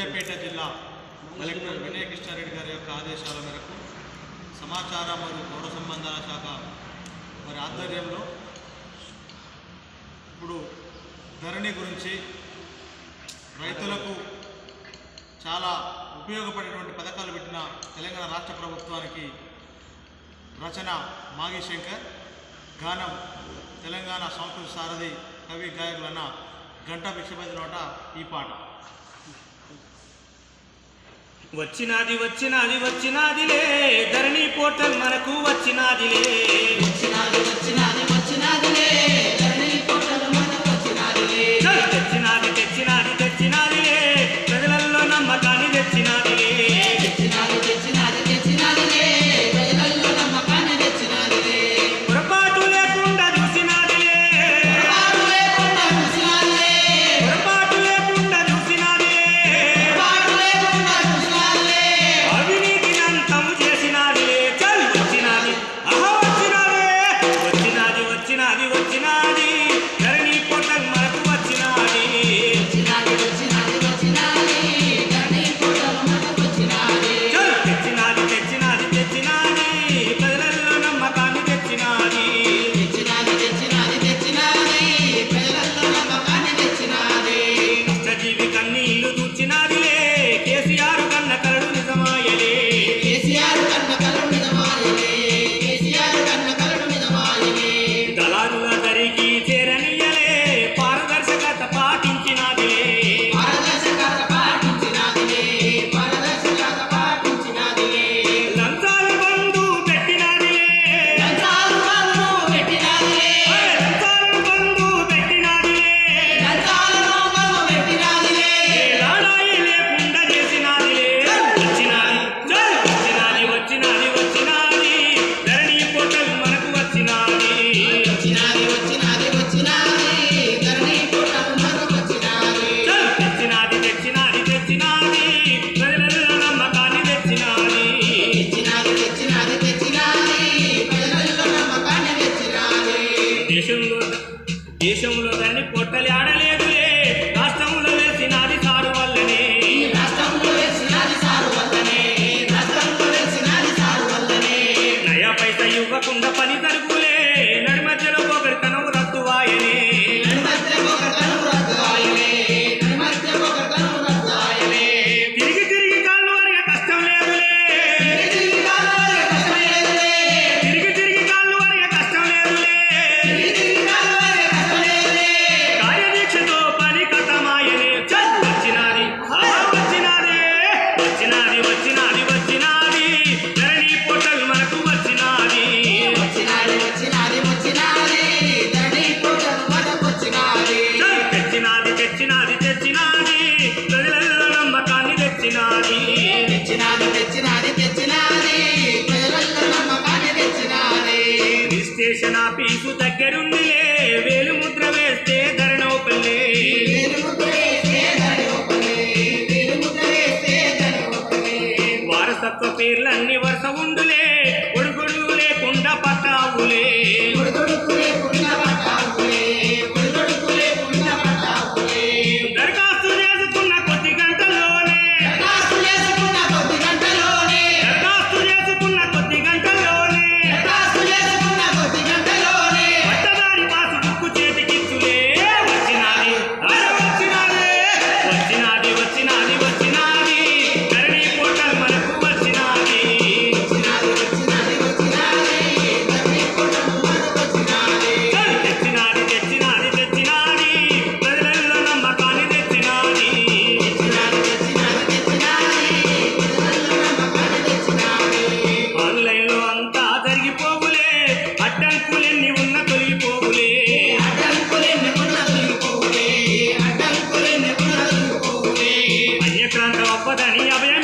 సూర్యాపేట జిల్లా కలెక్టర్ వినయ్ కృష్ణారెడ్డి గారి యొక్క ఆదేశాల మేరకు సమాచార మరియు పౌర సంబంధాల శాఖ వారి ఆధ్వర్యంలో ఇప్పుడు ధరణి గురించి రైతులకు చాలా ఉపయోగపడేటువంటి పథకాలు పెట్టిన తెలంగాణ రాష్ట్ర ప్రభుత్వానికి రచన మాగి శంకర్, గానం తెలంగాణ సంస్కృతి సారథి కవి గాయకులన్న గంటా భిక్షపతి నోట ఈ పాట. వచ్చినాది వచ్చినాది వచ్చినాదిలే ధరణి పోర్టల్ మనకు వచ్చినాదిలే, వచ్చినాది వచ్చినాది వచ్చినాదిలే ధరణి పోర్టల్ మనకు వచ్చినాదిలే, తెచ్చినాది తెచ్చినాది తెచ్చినాదిలే ప్రజలలో నమ్మకాన్ని తెచ్చినాదిలే, తెచ్చినాది తెచ్చినాది తెచ్చినాదిలే ప్రజలలో నమ్మకాన్ని తెచ్చినాదిలే, పొరపాటు లేకుండా చూసినాదిలే, పొరపాటు లేకుండా చూసినాదిలే, పొరపాటు లేకుండా చూసినాదిలే, పొరపాటు లేకుండా చూసినాదిలే, అవినీతిని అంతం చేసినాదిలే. చల్ వచ్చినాది ఆహా వచ్చినాదే, వచ్చినాది వచ్చినాది వచ్చినాది ధరణి పోర్టల్ మనకు వచ్చినాది, వచ్చినాది వచ్చినాది వచ్చినాది ధరణి పోర్టల్ మనకు వచ్చినాది, చల్ తెచ్చినాది తెచ్చినాది తెచ్చినాది ప్రజలలో నమ్మకాన్ని తెచ్చినాది, తెచ్చినాది తెచ్చినాది తెచ్చినాది ప్రజలలో నమ్మకాన్ని తెచ్చినాది, కష్టజీవి కన్నీళ్లు దూచినాదిలే కేసీఆర్ కన్న కలడు నిజమాయలే, కేసీఆర్ కన్న కలడు నిజమాయలే, కేసీఆర్ కన్న కలడు నిజమాయలే, దళారుల దరికి చేరనియలే పారదర్శకత పాటించినాదిలే, పారదర్శకత పాటించినాదిలే, పారదర్శకత పాటించినాదిలే, లంచాల బంధు పెట్టినాదిలే, లంచాలు బంధు పెట్టినాదిలే, లంచాల బంధు పెట్టినాదిలే, లంచాలను బంధు పెట్టినాదిలే, లాడాయి లేకుండా చేసినాదిలే. వచ్చినాది చల్ వచ్చినాది వచ్చినాది వచ్చినాది ధరణి పోర్టల్ మనకు వచ్చినాది, వచ్చినాది వచ్చినాది వచ్చినాది ధరణి పోర్టల్ మనకు వచ్చినాది, చల్ తెచ్చినాది తెచ్చినాది తెచ్చినాది ప్రజలలో నమ్మకాన్ని తెచ్చినాది, తెచ్చినాది తెచ్చినాది తెచ్చినాది ప్రజలలో నమ్మకాన్ని తెచ్చినాది, దేశంలో దాన్ని పొట్టలి ఆడలేదులే రాష్ట్రంలో వేసినాది సారు వల్లనే, రాష్ట్రంలో వేసినాది సారు వల్లనే, రాష్ట్రంలో వేసినాది సారు వల్లనే, నయా పైసా ఇవ్వకుండా పని జరుగులే నడిమధ్యలో ఒకరితనం రద్దువాయనే, నడిమధ్య ఒకతను రద్దు ఆయనే, నడిమధ్య ఒకతను రద్దు ఆయనే, తిరిగి తిరిగి కాళ్ళు అరిగే కష్టం లేదులే, తిరిగి కాలాలే కష్టమేదులే, తిరిగి తిరిగి కాళ్ళు అరిగే కష్టం లేదులే, తిరిగి కాలాలే కష్టమేదులే, కార్యదీక్షతో పని కథమాయనే. చల్ వచ్చినాది ఆహా వచ్చినాదే, వచ్చినాది వచ్చినాది వచ్చినాది ధరణి పోర్టల్ మనకు వచ్చినాది, వచ్చినాది వచ్చినాది వచ్చినాది ధరణి పోర్టల్ మనకు వచ్చినాది, చల్ తెచ్చినాది తెచ్చినాది తెచ్చినాది ప్రజలలో నమ్మకాన్ని తెచ్చినాది, తెచ్చినాది తెచ్చినాది తెచ్చినాది ప్రజలలో నమ్మకాన్ని తెచ్చినాది, రిజిస్ట్రేషన్ ఆఫీసు దగ్గరుందిలే వేలు ముద్ర వేస్తే ధరణోపల్లే, వెలుగుతో వేస్తే ధరణి ఒప్పలే, వెలుగుతో వేస్తే ధరణి ఒప్పలే, వారసత్వ పేర్లన్నీ వరుస ఉండులే ఒడుగొడుగు లేకుండా పట్టావులే, ఉడుదుడుకు లేకుండా పట్టావులే, ఉడుదుడుకు లేకుండా పట్టావులే, దరఖాస్తు చేసుకున్న కొద్ది గంటల్లోనే, దరఖాస్తు చేసుకున్న కొద్ది గంటలోనే, దరఖాస్తు చేసుకున్న కొద్ది గంటల్లోనే దరఖాస్తు చేసుకున్న కొద్ది గంటలోనే, పట్టదారి పాసు బుక్కు చేతికిచ్చులే. వచ్చినాది అరే వచ్చినాదే, వచ్చినాది వచ్చినాది వచ్చినాది ధరణి పోర్టల్ మనకు వచ్చినాది, వచ్చినాది వచ్చినాది వచ్చినాది ధరణి పోర్టల్ మనకు వచ్చినాది, చల్ తెచ్చినాది తెచ్చినాది తెచ్చినాది ప్రజలలో నమ్మకాన్ని తెచ్చినాది, తెచ్చినాది తెచ్చినాది తెచ్చినాది ప్రజలలో నమ్మకాన్ని తెచ్చినాది, ఆన్లైన్లో అంతా జరిగిపోవులే అడ్డంకులెన్ని ఉన్న తొలగిపోవులే, అడ్డంకులెన్ని ఉన్న తొలగిపోవులే, అడ్డంకులెన్ని ఉన్న తొలగిపోవులే, అన్యక్రాంతం అవ్వదని అభయం